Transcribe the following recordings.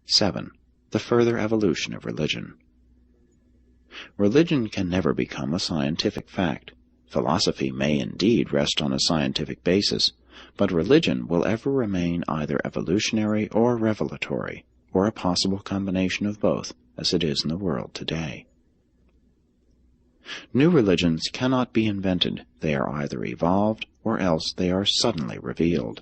7. The further evolution of religion. Religion can never become a scientific fact. Philosophy may indeed rest on a scientific basis, but religion will ever remain either evolutionary or revelatory, or a possible combination of both, as it is in the world today. New religions cannot be invented. They are either evolved, or else they are suddenly revealed.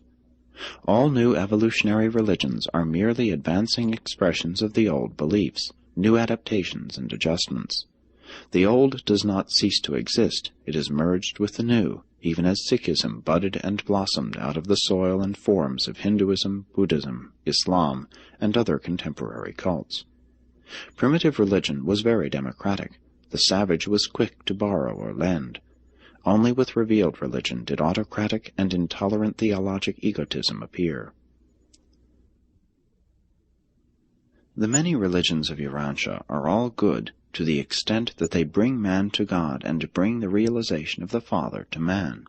All new evolutionary religions are merely advancing expressions of the old beliefs, new adaptations and adjustments. The old does not cease to exist. It is merged with the new, even as Sikhism budded and blossomed out of the soil and forms of Hinduism, Buddhism, Islam, and other contemporary cults. Primitive religion was very democratic. The savage was quick to borrow or lend. Only with revealed religion did autocratic and intolerant theologic egotism appear. The many religions of Urantia are all good to the extent that they bring man to God and bring the realization of the Father to man.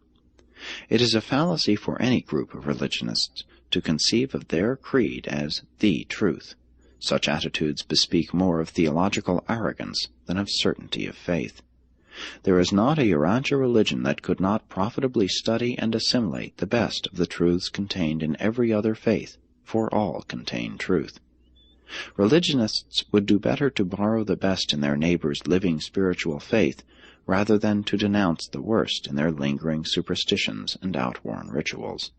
It is a fallacy for any group of religionists to conceive of their creed as the truth. Such attitudes bespeak more of theological arrogance than of certainty of faith. There is not a Urantia religion that could not profitably study and assimilate the best of the truths contained in every other faith, for all contain truth. Religionists would do better to borrow the best in their neighbor's living spiritual faith, rather than to denounce the worst in their lingering superstitions and outworn rituals.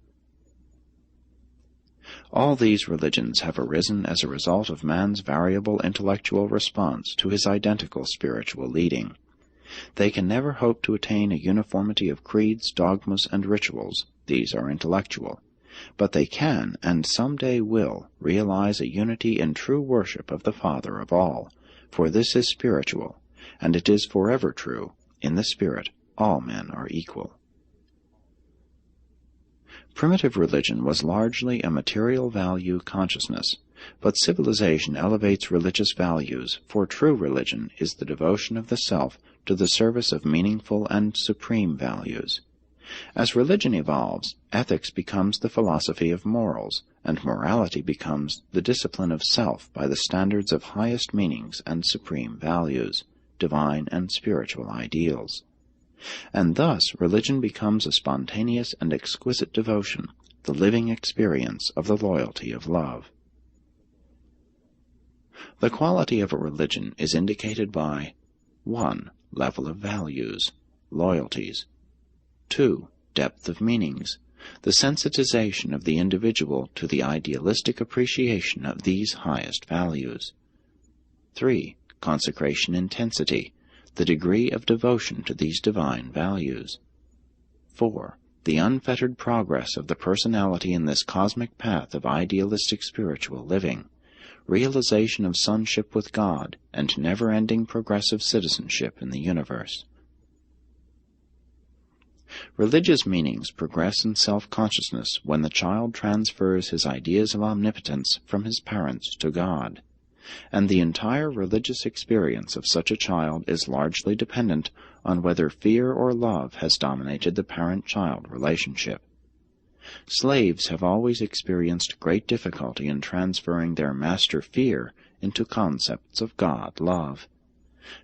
All these religions have arisen as a result of man's variable intellectual response to his identical spiritual leading. They can never hope to attain a uniformity of creeds, dogmas, and rituals. These are intellectual. But they can, and some day will, realize a unity in true worship of the Father of all, for this is spiritual, and it is forever true. In the Spirit, all men are equal. Primitive religion was largely a material value consciousness, but civilization elevates religious values, for true religion is the devotion of the self to the service of meaningful and supreme values. As religion evolves, ethics becomes the philosophy of morals, and morality becomes the discipline of self by the standards of highest meanings and supreme values, divine and spiritual ideals. And thus religion becomes a spontaneous and exquisite devotion, the living experience of the loyalty of love. The quality of a religion is indicated by 1. Level of values, loyalties. 2. Depth of meanings, the sensitization of the individual to the idealistic appreciation of these highest values. 3. Consecration intensity, the degree of devotion to these divine values. 4. The unfettered progress of the personality in this cosmic path of idealistic spiritual living, realization of sonship with God, and never-ending progressive citizenship in the universe. Religious meanings progress in self-consciousness when the child transfers his ideas of omnipotence from his parents to God, and the entire religious experience of such a child is largely dependent on whether fear or love has dominated the parent-child relationship. Slaves have always experienced great difficulty in transferring their master fear into concepts of God love.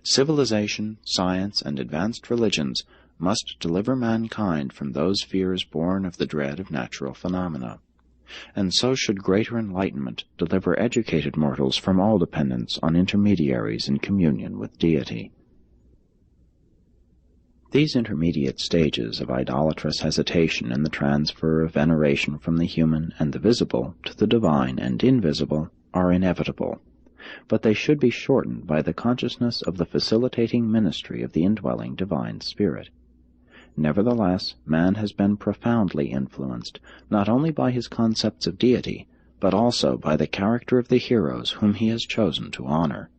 Civilization, science, and advanced religions must deliver mankind from those fears born of the dread of natural phenomena, and so should greater enlightenment deliver educated mortals from all dependence on intermediaries in communion with deity. These intermediate stages of idolatrous hesitation in the transfer of veneration from the human and the visible to the divine and invisible are inevitable, but they should be shortened by the consciousness of the facilitating ministry of the indwelling divine spirit. Nevertheless, man has been profoundly influenced, not only by his concepts of deity, but also by the character of the heroes whom he has chosen to honor.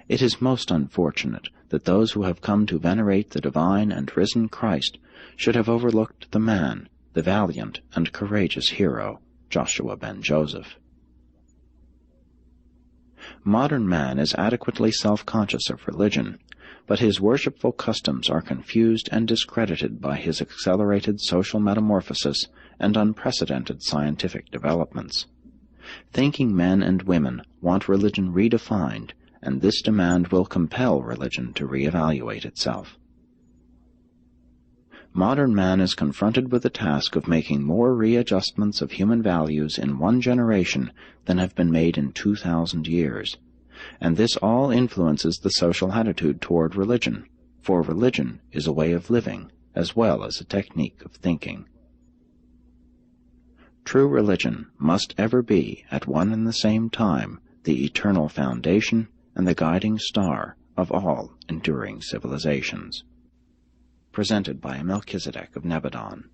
It is most unfortunate that those who have come to venerate the divine and risen Christ should have overlooked the man, the valiant and courageous hero, Joshua ben Joseph. Modern man is adequately self-conscious of religion, but his worshipful customs are confused and discredited by his accelerated social metamorphosis and unprecedented scientific developments. Thinking men and women want religion redefined, and this demand will compel religion to reevaluate itself. Modern man is confronted with the task of making more readjustments of human values in one generation than have been made in 2,000 years, and this all influences the social attitude toward religion, for religion is a way of living as well as a technique of thinking. True religion must ever be, at one and the same time, the eternal foundation and the guiding star of all enduring civilizations. Presented by Melchizedek of Nebadon.